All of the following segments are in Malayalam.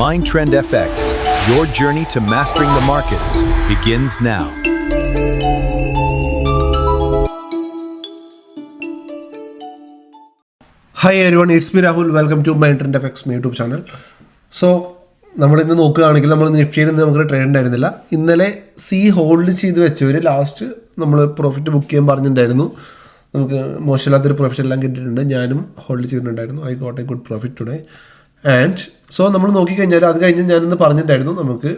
Mind Trend FX, your journey to mastering the markets begins now. Hi everyone, it's me Rahul. Welcome to Mind Trend FX YouTube channel. So, നമ്മളിന്ന് നോക്കുകയാണെങ്കിൽ നമ്മൾ നിഫ്റ്റിയിൽ നിന്ന് നമുക്ക് ട്രേഡ് ഉണ്ടായിരുന്നില്ല. ഇന്നലെ ഹോൾഡ് ചെയ്ത് വെച്ചവർ ലാസ്റ്റ് നമ്മൾ പ്രോഫിറ്റ് ബുക്ക് ചെയ്യാൻ പറഞ്ഞിട്ടുണ്ടായിരുന്നു. നമുക്ക് മോശമില്ലാത്തൊരു പ്രോഫിറ്റ് എല്ലാം കിട്ടിയിട്ടുണ്ട്. ഞാനും ഹോൾഡ് ചെയ്തിട്ടുണ്ടായിരുന്നു. I got A good profit today. And so നമ്മൾ നോക്കിക്കഴിഞ്ഞാൽ അത് കഴിഞ്ഞ് ഞാനിന്ന് പറഞ്ഞിട്ടുണ്ടായിരുന്നു നമുക്ക്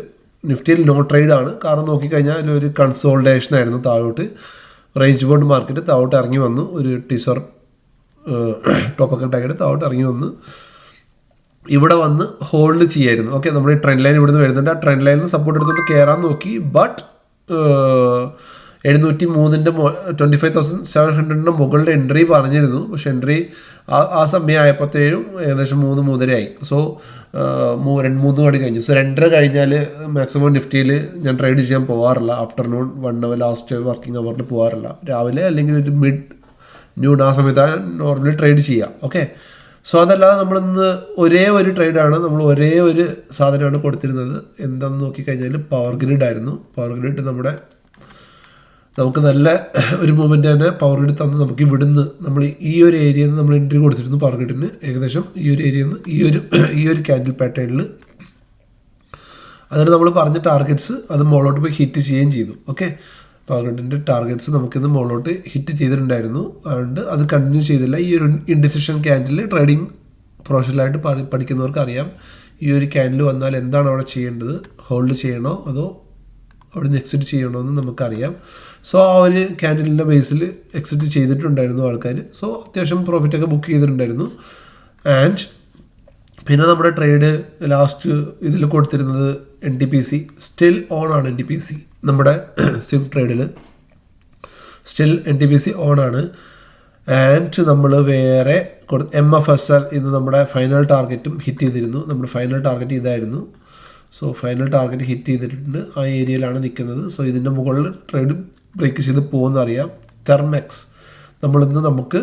നിഫ്റ്റിയിൽ നോ ട്രേഡ് ആണ്. കാരണം നോക്കിക്കഴിഞ്ഞാൽ അതിലൊരു കൺസോൾട്ടേഷൻ ആയിരുന്നു. താഴോട്ട് റേഞ്ച് ബോണ്ട് മാർക്കറ്റ് താഴോട്ട് ഇറങ്ങി വന്നു. ഒരു ടീസർ ടോപ്പൊക്കെ ഉണ്ടാക്കിയിട്ട് താഴോട്ട് ഇറങ്ങി വന്ന് ഇവിടെ വന്ന് ഹോൾഡ് ചെയ്യായിരുന്നു. ഓക്കെ, നമ്മുടെ ഈ ട്രെൻഡ് ലൈൻ ഇവിടുന്ന് വരുന്നുണ്ട്. ആ ട്രെൻഡ് ലൈനിൽ സപ്പോർട്ട് എടുത്തുകൊണ്ട് കയറാൻ നോക്കി. ബട്ട് 703 25,700 മുകളിൽ എൻട്രി പറഞ്ഞിരുന്നു. പക്ഷെ എൻട്രി ആ സമയം ആയപ്പോഴത്തേനും ഏകദേശം 3 ആയി. സോ 3 മണി കഴിഞ്ഞു. സോ 2:30 കഴിഞ്ഞാൽ മാക്സിമം നിഫ്റ്റിയിൽ ഞാൻ ട്രേഡ് ചെയ്യാൻ പോകാറില്ല. ആഫ്റ്റർനൂൺ 1 അവർ ലാസ്റ്റ് വർക്കിംഗ് അവറിൽ പോകാറില്ല. രാവിലെ അല്ലെങ്കിൽ ഒരു മിഡ് ന്യൂൺ ആ സമയത്താണ് നോർമലി ട്രേഡ് ചെയ്യുക. ഓക്കെ, സോ അതല്ലാതെ നമ്മളിന്ന് ഒരേ ഒരു ട്രേഡാണ്, നമ്മൾ ഒരേ ഒരു സാധനമാണ് കൊടുത്തിരുന്നത്. എന്താണെന്ന് നോക്കിക്കഴിഞ്ഞാൽ പവർ ഗ്രിഡ് ആയിരുന്നു. പവർ ഗ്രിഡ് നമുക്ക് നല്ല ഒരു മൂവ്മെൻറ്റ് തന്നെ പവർ ഗ്രിഡ് തന്ന് നമുക്ക് ഇവിടുന്ന് നമ്മൾ ഈ ഒരു ഏരിയയിൽ നിന്ന് നമ്മൾ എൻട്രി കൊടുത്തിരുന്നു. പവർ ഗ്രിഡിന് ഏകദേശം ഈ ഒരു ഏരിയയിൽ നിന്ന് ഈ ഒരു ക്യാൻഡിൽ പാറ്റേണിൽ അതിന് നമ്മൾ പറഞ്ഞ ടാർഗറ്റ്സ് അത് മുകളിലോട്ട് പോയി ഹിറ്റ് ചെയ്യുകയും ചെയ്തു. ഓക്കെ, പവർ ഗ്രിഡിൻ്റെ ടാർഗറ്റ്സ് നമുക്കിന്ന് മുകളിലോട്ട് ഹിറ്റ് ചെയ്തിട്ടുണ്ടായിരുന്നു. അതുകൊണ്ട് അത് കണ്ടിന്യൂ ചെയ്തില്ല. ഈ ഒരു ഇൻഡിസിഷൻ ക്യാൻഡിൽ ട്രേഡിംഗ് പ്രൊഫഷണലായിട്ട് പഠിക്കുന്നവർക്ക് അറിയാം. ഈ ഒരു ക്യാൻഡിൽ വന്നാൽ എന്താണ് അവിടെ ചെയ്യേണ്ടത്, ഹോൾഡ് ചെയ്യണോ അതോ അവിടെ നിന്ന് എക്സിറ്റ് ചെയ്യണോ എന്ന് നമുക്കറിയാം. സോ ആ ഒരു ക്യാൻഡിലിൻ്റെ ബേസിൽ എക്സിറ്റ് ചെയ്തിട്ടുണ്ടായിരുന്നു ആൾക്കാർ. സോ അത്യാവശ്യം പ്രോഫിറ്റൊക്കെ ബുക്ക് ചെയ്തിട്ടുണ്ടായിരുന്നു. ആൻഡ് പിന്നെ നമ്മുടെ ട്രേഡ് ലാസ്റ്റ് ഇതിൽ കൊടുത്തിരുന്നത് NTPC സ്റ്റിൽ ഓൺ ആണ്. NTPC നമ്മുടെ സിം ട്രേഡിൽ സ്റ്റിൽ NTPC ഓൺ ആണ്. ആൻഡ് നമ്മൾ വേറെ MFSL ഇന്ന് നമ്മുടെ ഫൈനൽ ടാർഗറ്റും ഹിറ്റ് ചെയ്തിരുന്നു. നമ്മുടെ ഫൈനൽ ടാർഗറ്റ് ഇതായിരുന്നു. സോ ഫൈനൽ ടാർഗറ്റ് ഹിറ്റ് ചെയ്തിട്ടുണ്ട്. ആ ഏരിയയിലാണ് നിൽക്കുന്നത്. സോ ഇതിൻ്റെ മുകളിൽ ട്രേഡ് ബ്രേക്ക് ചെയ്ത് പോകുന്നറിയാം. തെർമാക്സ് നമ്മളിന്ന് നമുക്ക്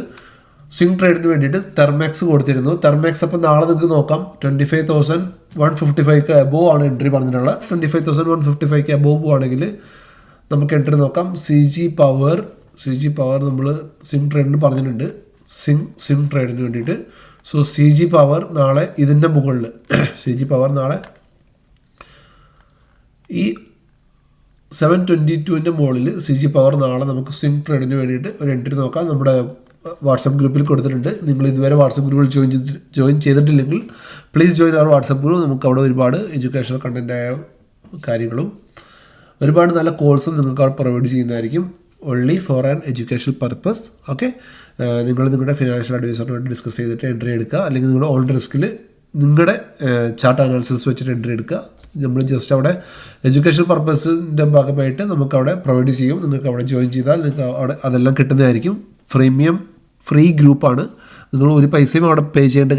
സ്വിംഗ് ട്രേഡിന് വേണ്ടിയിട്ട് തെർമാക്സ് കൊടുത്തിരുന്നു. തെർമാക്സ് അപ്പോൾ നാളെ നിങ്ങൾക്ക് നോക്കാം 25,155 അബോവ് ആണ് എൻട്രി പറഞ്ഞിട്ടുള്ളത്. 25,155 അബോവ് പോവുകയാണെങ്കിൽ നമുക്ക് എൻട്രി നോക്കാം. CG പവർ നമ്മൾ സ്വിംഗ് ട്രേഡിന് പറഞ്ഞിട്ടുണ്ട്. സ്വിംഗ് ട്രേഡിന് വേണ്ടിയിട്ട്. സോ CG പവർ നാളെ ഇതിൻ്റെ മുകളിൽ CG പവർ നാളെ ഈ 722ൻ്റെ മുകളിൽ CG പവർ നാളെ നമുക്ക് സ്വിംഗ് ട്രേഡിന് വേണ്ടിയിട്ട് ഒരു എൻട്രി നോക്കാം. നമ്മുടെ വാട്സപ്പ് ഗ്രൂപ്പിൽ കൊടുത്തിട്ടുണ്ട്. നിങ്ങൾ ഇതുവരെ വാട്സപ്പ് ഗ്രൂപ്പിൽ ജോയിൻ ചെയ്തിട്ടില്ലെങ്കിൽ please join our WhatsApp group. നമുക്ക് അവിടെ ഒരുപാട് എഡ്യൂക്കേഷണൽ കണ്ടൻറ്റായ കാര്യങ്ങളും ഒരുപാട് നല്ല കോഴ്സും നിങ്ങൾക്ക് അവിടെ പ്രൊവൈഡ് ചെയ്യുന്നതായിരിക്കും. Only for an educational purpose. Okay, നിങ്ങൾ നിങ്ങളുടെ ഫിനാൻഷ്യൽ അഡ്വൈസറിനോട് ഡിസ്കസ് ചെയ്തിട്ട് എൻട്രി എടുക്കുക. അല്ലെങ്കിൽ നിങ്ങളുടെ ഓൾഡ് റിസ്കിൽ നിങ്ങളുടെ ചാർട്ട് അനാലിസിസ് വെച്ചിട്ട് എൻട്രി എടുക്കുക. നമ്മൾ ജസ്റ്റ് അവിടെ എഡ്യൂക്കേഷൻ പർപ്പസിൻ്റെ ഭാഗമായിട്ട് നമുക്കവിടെ പ്രൊവൈഡ് ചെയ്യും. നിങ്ങൾക്ക് അവിടെ ജോയിൻ ചെയ്താൽ നിങ്ങൾക്ക് അവിടെ അതെല്ലാം കിട്ടുന്നതായിരിക്കും. ഫ്രീ ഗ്രൂപ്പാണ്. നിങ്ങൾ ഒരു പൈസയും അവിടെ പേ ചെയ്യേണ്ട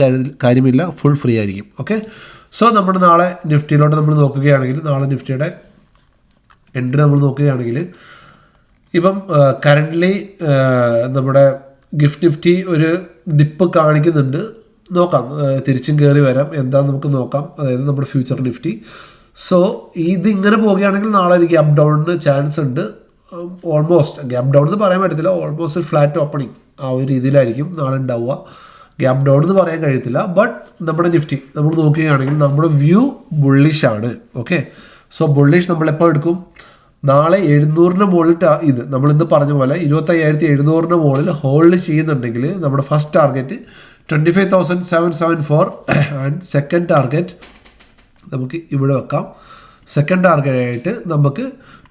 കാര്യമില്ല. ഫുൾ ഫ്രീ ആയിരിക്കും. ഓക്കെ, സോ നമ്മൾ നാളെ നിഫ്റ്റിയിലോട്ട് നമ്മൾ നോക്കുകയാണെങ്കിൽ നാളെ നിഫ്റ്റിയുടെ എൻട്രി നമ്മൾ നോക്കുകയാണെങ്കിൽ ഇപ്പം കറൻ്റ്ലി നമ്മുടെ ഗിഫ്റ്റ് നിഫ്റ്റി ഒരു ഡിപ്പ് കാണിക്കുന്നുണ്ട്. നോക്കാം, തിരിച്ചും കയറി വരാം. എന്താണെന്ന് നമുക്ക് നോക്കാം. അതായത് നമ്മുടെ ഫ്യൂച്ചർ നിഫ്റ്റി. സോ ഇതിങ്ങനെ പോവുകയാണെങ്കിൽ നാളെ ഒരു ഗ്യാപ്പ് ഡൗണിന് ചാൻസ് ഉണ്ട്. ഓൾമോസ്റ്റ് ഗ്യാപ്പ് ഡൗൺ എന്ന് പറയാൻ പറ്റത്തില്ല. ഓൾമോസ്റ്റ് ഒരു ഫ്ലാറ്റ് ഓപ്പണിങ് ആ ഒരു രീതിയിലായിരിക്കും നാളെ ഉണ്ടാവുക. ഗ്യാപ്പ് ഡൗൺ എന്ന് പറയാൻ കഴിയത്തില്ല. ബട്ട് നമ്മുടെ നിഫ്റ്റി നമ്മൾ നോക്കുകയാണെങ്കിൽ നമ്മുടെ വ്യൂ ബുള്ളിഷാണ്. ഓക്കെ, സോ ബുള്ളിഷ് നമ്മളെപ്പോൾ എടുക്കും? നാളെ 700-ന് മുകളിൽ ഇത് നമ്മളിന്ന് പറഞ്ഞ പോലെ 25,700-ന് മുകളിൽ ഹോൾഡ് ചെയ്യുന്നുണ്ടെങ്കിൽ നമ്മുടെ first target 25,774 and second target നമുക്ക് ഇവിടെ വെക്കാം. സെക്കൻഡ് ടാർഗറ്റായിട്ട് നമുക്ക്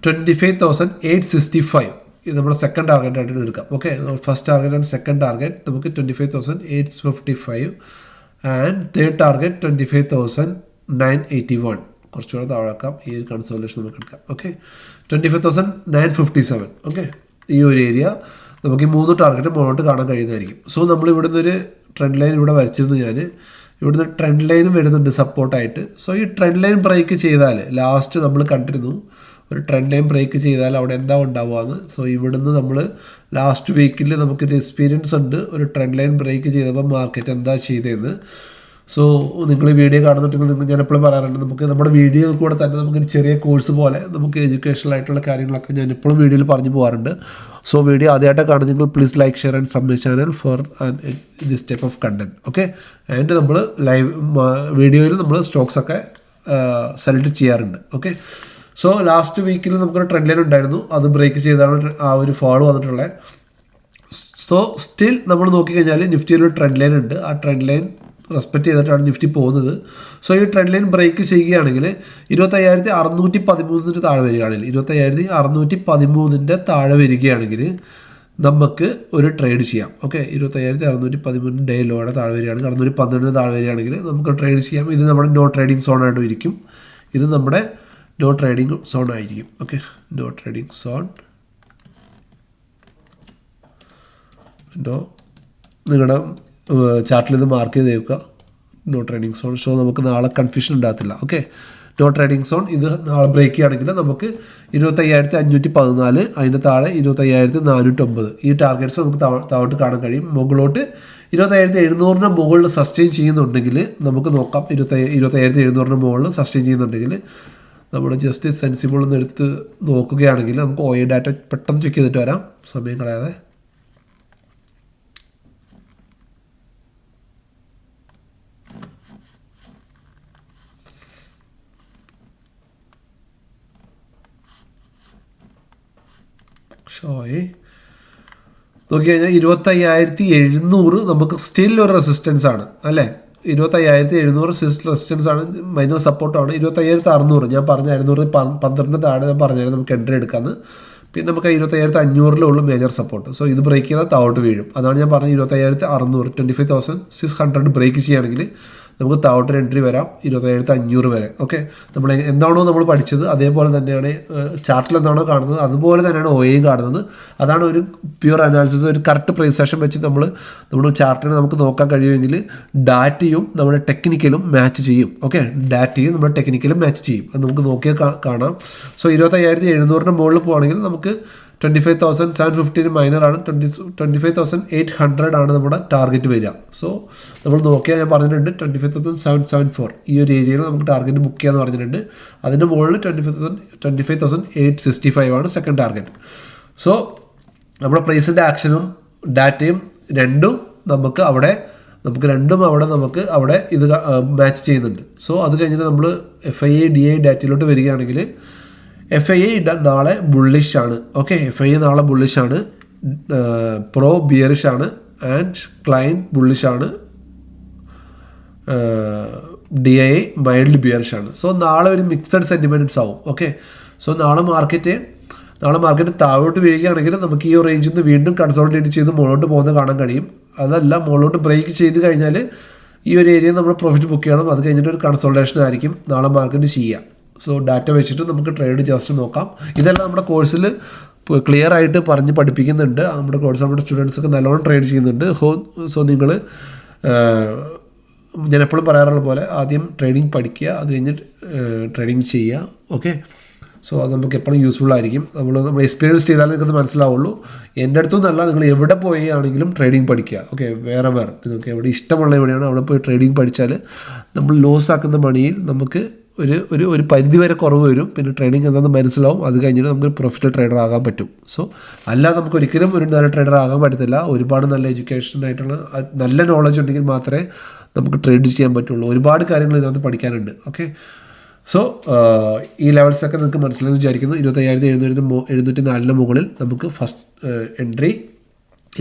25,865 ഇത് നമ്മുടെ സെക്കൻഡ് ടാർഗറ്റായിട്ട് എടുക്കാം. Okay, first target and second target നമുക്ക് 25,855 ആൻഡ് തേർഡ് ടാർഗറ്റ് 25,981. കുറച്ചുകൂടെ താഴാക്കാം. ഈ ഒരു കൺസോലേഷൻ നമുക്ക് എടുക്കാം. ഓക്കെ, 25,957. ഓക്കെ, ഈ ഒരു ഏരിയ നമുക്ക് ഈ 3 ടാർഗറ്റ് മുന്നോട്ട് കാണാൻ കഴിയുന്നതായിരിക്കും. സോ നമ്മൾ ഇവിടുന്ന് ഒരു ട്രെൻഡ് ലൈൻ ഇവിടെ വരച്ചിരുന്നു. ഞാൻ ഇവിടുന്ന് ട്രെൻഡ് ലൈനും വരുന്നുണ്ട് സപ്പോർട്ടായിട്ട്. സോ ഈ ട്രെൻഡ് ലൈൻ ബ്രേക്ക് ചെയ്താൽ ലാസ്റ്റ് നമ്മൾ കണ്ടിരുന്നു ഒരു ട്രെൻഡ് ലൈൻ ബ്രേക്ക് ചെയ്താൽ അവിടെ എന്താ ഉണ്ടാവുകയെന്ന്. സോ ഇവിടുന്ന് നമ്മൾ ലാസ്റ്റ് വീക്കിൽ നമുക്കൊരു എക്സ്പീരിയൻസ് ഉണ്ട്. ഒരു ട്രെൻഡ് ലൈൻ ബ്രേക്ക് ചെയ്തപ്പോൾ മാർക്കറ്റ് എന്താ ചെയ്തതെന്ന്. സോ നിങ്ങൾ ഈ വീഡിയോ കാണുന്നുണ്ടെങ്കിൽ നിങ്ങൾ ഞാൻ എപ്പോഴും പറയാറുണ്ട്, നമുക്ക് നമ്മുടെ വീഡിയോ കൂടെ തന്നെ നമുക്ക് ചെറിയ കോഴ്സ് പോലെ നമുക്ക് എഡ്യൂക്കേഷണൽ ആയിട്ടുള്ള കാര്യങ്ങളൊക്കെ ഞാൻ എപ്പോഴും വീഡിയോയിൽ പറഞ്ഞു പോകാറുണ്ട്. സോ വീഡിയോ ആദ്യമായിട്ട് കാണുന്നെങ്കിൽ please like share and sub my channel for this type of content. Okay, and നമ്മൾ ലൈവ് വീഡിയോയിൽ നമ്മൾ സ്റ്റോക്സൊക്കെ സെലക്ട് ചെയ്യാറുണ്ട്. ഓക്കെ, സോ ലാസ്റ്റ് വീക്കിൽ നമുക്കൊരു ട്രെൻഡ് ലൈൻ ഉണ്ടായിരുന്നു, അത് ബ്രേക്ക് ചെയ്താണ് ആ ഒരു ഫോൾ വന്നിട്ടുള്ളത്. സോ സ്റ്റിൽ നമ്മൾ നോക്കിക്കഴിഞ്ഞാൽ നിഫ്റ്റിയിലൊരു ട്രെൻഡ് ലൈൻ ഉണ്ട്, ആ ട്രെൻഡ് ലൈൻ റെസ്പെക്റ്റ് ചെയ്തിട്ടാണ് നിഫ്റ്റി പോകുന്നത്. സോ ഈ ട്രെൻഡ് ലൈൻ ബ്രേക്ക് ചെയ്യുകയാണെങ്കിൽ 25,613 താഴെ വരികയാണെങ്കിൽ 25,613 താഴെ വരികയാണെങ്കിൽ നമുക്ക് ഒരു ട്രേഡ് ചെയ്യാം. ഓക്കെ, 25,613 ഡേ ലോയുടെ താഴെ വരികയാണെങ്കിൽ 612 താഴെ വരികയാണെങ്കിൽ നമുക്ക് ട്രേഡ് ചെയ്യാം. ഇത് നമ്മുടെ നോ ട്രേഡിംഗ് സോണായിട്ട് ഇരിക്കും. ഇത് നമ്മുടെ നോ ട്രേഡിംഗ് സോൺ ആയിരിക്കും. ഓക്കെ, നോ ട്രേഡിംഗ് സോൺ നിങ്ങളുടെ ചാർട്ടിൽ ഇത് മാർക്ക് ചെയ്ത് വെക്കുക, നോ ട്രേഡിംഗ് സോൺ. സോ നമുക്ക് നാളെ കൺഫ്യൂഷൻ ഉണ്ടാകത്തില്ല. ഓക്കെ, നോ ട്രേഡിംഗ് സോൺ ഇത് നാളെ ബ്രേക്ക് ചെയ്യുകയാണെങ്കിൽ നമുക്ക് 25,514, അതിൻ്റെ താഴെ 25,409 ഈ ടാർഗറ്റ്സ് നമുക്ക് താഴോട്ട് കാണാൻ കഴിയും. മുകളിലോട്ട് 25,700 മുകളിൽ സസ്റ്റെയിൻ ചെയ്യുന്നുണ്ടെങ്കിൽ നമുക്ക് നോക്കാം. 25,700 മുകളിൽ സസ്റ്റെയിൻ ചെയ്യുന്നുണ്ടെങ്കിൽ നമ്മൾ ജസ്റ്റ് സെൻസിബിൾ ഒന്ന് എടുത്ത് നോക്കുകയാണെങ്കിൽ നമുക്ക് OA ഡാറ്റ പെട്ടെന്ന് ചെക്ക് ചെയ്തിട്ട് വരാം, സമയം കളയാതെ. നോക്കിക്കഴിഞ്ഞാൽ 25,700 നമുക്ക് സ്റ്റിൽ ഒരു റെസിസ്റ്റൻസ് ആണ് അല്ലേ. 25,700 റെസിസ്റ്റൻസ് ആണ്, മൈനർ സപ്പോർട്ടാണ്. 25,600 ഞാൻ പറഞ്ഞ 612 താഴെ ഞാൻ പറഞ്ഞായിരുന്നു നമുക്ക് എൻട്രി എടുക്കാമെന്ന്. പിന്നെ നമുക്ക് 25,500 മേജർ സപ്പോർട്ട്. സോ ഇത് ബ്രേക്ക് ചെയ്താൽ താഴോട്ട് വീഴും. അതാണ് ഞാൻ പറഞ്ഞത് 25,600 25,600 ബ്രേക്ക് ചെയ്യുകയാണെങ്കിൽ നമുക്ക് താഴോട്ട് എൻട്രി വരാം 25,500 വരെ. ഓക്കെ, നമ്മൾ എന്താണോ നമ്മൾ പഠിച്ചത് അതേപോലെ തന്നെയാണ് ചാർട്ടിൽ എന്താണോ കാണുന്നത് അതുപോലെ തന്നെയാണ് OAയും കാണുന്നത്. അതാണ് ഒരു പ്യുവർ അനാലിസിസ്, ഒരു കറക്റ്റ് പ്രൈസ് ആക്ഷൻ വെച്ച് നമ്മുടെ ചാർട്ടിനെ നമുക്ക് നോക്കാൻ കഴിയുമെങ്കിൽ ഡാറ്റയും നമ്മുടെ ടെക്നിക്കലും മാച്ച് ചെയ്യും. ഓക്കെ, ഡാറ്റയും നമ്മുടെ ടെക്നിക്കലും മാച്ച് ചെയ്യും, അത് നമുക്ക് നോക്കിയാൽ കാണാം. സോ 25,700 മുകളിൽ പോവുകയാണെങ്കിൽ നമുക്ക് 25,750 മൈനറാണ്, 25,800 ആണ് നമ്മുടെ ടാർഗറ്റ് വരിക. സോ നമ്മൾ നോക്കിയാൽ ഞാൻ പറഞ്ഞിട്ടുണ്ട് 25,774 ഈ ഒരു ഏരിയയിൽ നമുക്ക് ടാർഗറ്റ് ബുക്ക് ചെയ്യാന്ന് പറഞ്ഞിട്ടുണ്ട്. അതിൻ്റെ മുകളിൽ 25,865 ആണ് സെക്കൻഡ് ടാർഗറ്റ്. സോ നമ്മുടെ പ്രൈസിൻ്റെ ആക്ഷനും ഡാറ്റയും രണ്ടും നമുക്ക് അവിടെ ഇത് മാച്ച് ചെയ്യുന്നുണ്ട്. സോ അത് കഴിഞ്ഞിട്ട് നമ്മൾ FIA DI ഡാറ്റയിലോട്ട് വരികയാണെങ്കിൽ FIA നാളെ ബുള്ളിഷാണ്. ഓക്കെ, FIA നാളെ ബുള്ളിഷാണ്, പ്രോ ബിയറിഷാണ് ആൻഡ് ക്ലൈൻറ്റ് ബുള്ളിഷാണ്, DI മൈൽഡ് ബിയറിഷാണ്. സോ നാളെ ഒരു മിക്സഡ് സെൻറ്റിമെൻറ്റ്സ് ആവും. ഓക്കെ, സോ നാളെ മാർക്കറ്റ് താഴോട്ട് വീഴുകയാണെങ്കിൽ നമുക്ക് ഈ റേഞ്ചിൽ നിന്ന് വീണ്ടും കൺസോളിഡേറ്റ് ചെയ്ത് മുകളിലോട്ട് പോകുന്നത് കാണാൻ കഴിയും. അതല്ല, മുകളിലോട്ട് ബ്രേക്ക് ചെയ്ത് കഴിഞ്ഞാൽ ഈ ഒരു ഏരിയ നമ്മൾ പ്രോഫിറ്റ് ബുക്ക് ചെയ്യണം. അത് കഴിഞ്ഞിട്ട് ഒരു കൺസോൾട്ടേഷൻ ആയിരിക്കും നാളെ മാർക്കറ്റ് ചെയ്യുക. സോ ഡാറ്റ വെച്ചിട്ട് നമുക്ക് ട്രേഡ് ജസ്റ്റ് നോക്കാം. ഇതെല്ലാം നമ്മുടെ കോഴ്സിൽ ക്ലിയർ ആയിട്ട് പറഞ്ഞ് പഠിപ്പിക്കുന്നുണ്ട്. നമ്മുടെ കോഴ്സ് നമ്മുടെ സ്റ്റുഡൻസൊക്കെ നല്ലോണം ട്രേഡ് ചെയ്യുന്നുണ്ട്. സോ നിങ്ങൾ ഞാൻ എപ്പോഴും പറയാറുള്ള പോലെ ആദ്യം ട്രേഡിംഗ് പഠിക്കുക, അത് കഴിഞ്ഞ് ട്രേഡിംഗ് ചെയ്യുക. ഓക്കെ, സോ അത് നമുക്ക് എപ്പോഴും യൂസ്ഫുൾ ആയിരിക്കും. നമ്മൾ എക്സ്പീരിയൻസ് ചെയ്താലേ നിങ്ങൾക്കത് മനസ്സിലാവുള്ളൂ. എൻ്റെ അടുത്തൊന്നല്ല, നിങ്ങൾ എവിടെ പോവുകയാണെങ്കിലും ട്രേഡിംഗ് പഠിക്കുക. ഓക്കെ, വേറെ നിങ്ങൾക്ക് എവിടെ ഇഷ്ടമുള്ള എവിടെയാണ് അവിടെ പോയി ട്രേഡിംഗ് പഠിച്ചാൽ നമ്മൾ ലോസ് ആക്കുന്ന മണിയിൽ നമുക്ക് ഒരു പരിധി വരെ കുറവ് വരും. പിന്നെ ട്രേഡിംഗ് എന്താണെന്ന് മനസ്സിലാവും. അത് കഴിഞ്ഞിട്ട് നമുക്ക് പ്രൊഫഷണൽ ട്രേഡർ ആകാൻ പറ്റും. സോ അല്ലാതെ നമുക്ക് ഒരിക്കലും ഒരു നല്ല ട്രേഡർ ആകാൻ പറ്റത്തില്ല. ഒരുപാട് നല്ല എഡ്യൂക്കേഷൻ ആയിട്ടുള്ള നല്ല നോളജ് ഉണ്ടെങ്കിൽ മാത്രമേ നമുക്ക് ട്രേഡ് ചെയ്യാൻ പറ്റുള്ളൂ. ഒരുപാട് കാര്യങ്ങൾ ഇതിനകത്ത് പഠിക്കാനുണ്ട്. ഓക്കെ, സോ ഈ ലെവൽസൊക്കെ നിങ്ങൾക്ക് മനസ്സിലായെന്ന് വിചാരിക്കുന്നു. 25,704 മുകളിൽ നമുക്ക് ഫസ്റ്റ് എൻട്രി,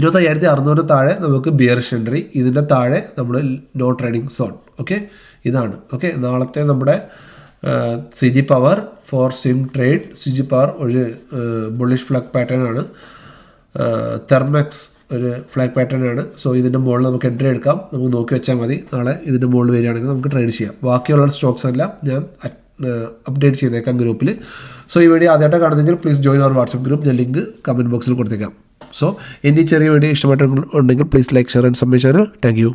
25,600 താഴെ നമുക്ക് ബിയറിഷ് എൻട്രി, ഇതിൻ്റെ താഴെ നമ്മൾ നോ ട്രേഡിംഗ് സോൺ. ഓക്കെ, ഇതാണ്. ഓക്കെ, നാളത്തെ നമ്മുടെ CG power for swing trade. CG power ഒരു ബുള്ളിഷ് ഫ്ലാഗ് പാറ്റേൺ ആണ്, തെർമെക്സ് ഒരു ഫ്ലാഗ് പാറ്റേൺ ആണ്. സോ ഇതിൻ്റെ മുകളിൽ നമുക്ക് എൻട്രി എടുക്കാം. നമുക്ക് നോക്കി വെച്ചാൽ മതി. നാളെ ഇതിൻ്റെ മുകളിൽ വരികയാണെങ്കിൽ നമുക്ക് ട്രേഡ് ചെയ്യാം. ബാക്കിയുള്ള സ്റ്റോക്സ് എല്ലാം ഞാൻ അപ്ഡേറ്റ് ചെയ്തേക്കാം ഗ്രൂപ്പിൽ. സോ ഈ വീഡിയോ ആദ്യമായിട്ട് കാണുന്നെങ്കിൽ please join our WhatsApp group. ഞാൻ ലിങ്ക് കമൻറ്റ് ബോക്സിൽ കൊടുത്തേക്കാം. സോ എൻ്റെ ഈ ചെറിയ വീഡിയോ ഇഷ്ടമായിട്ടുണ്ടെങ്കിൽ please like share and subscribe channel. Thank U.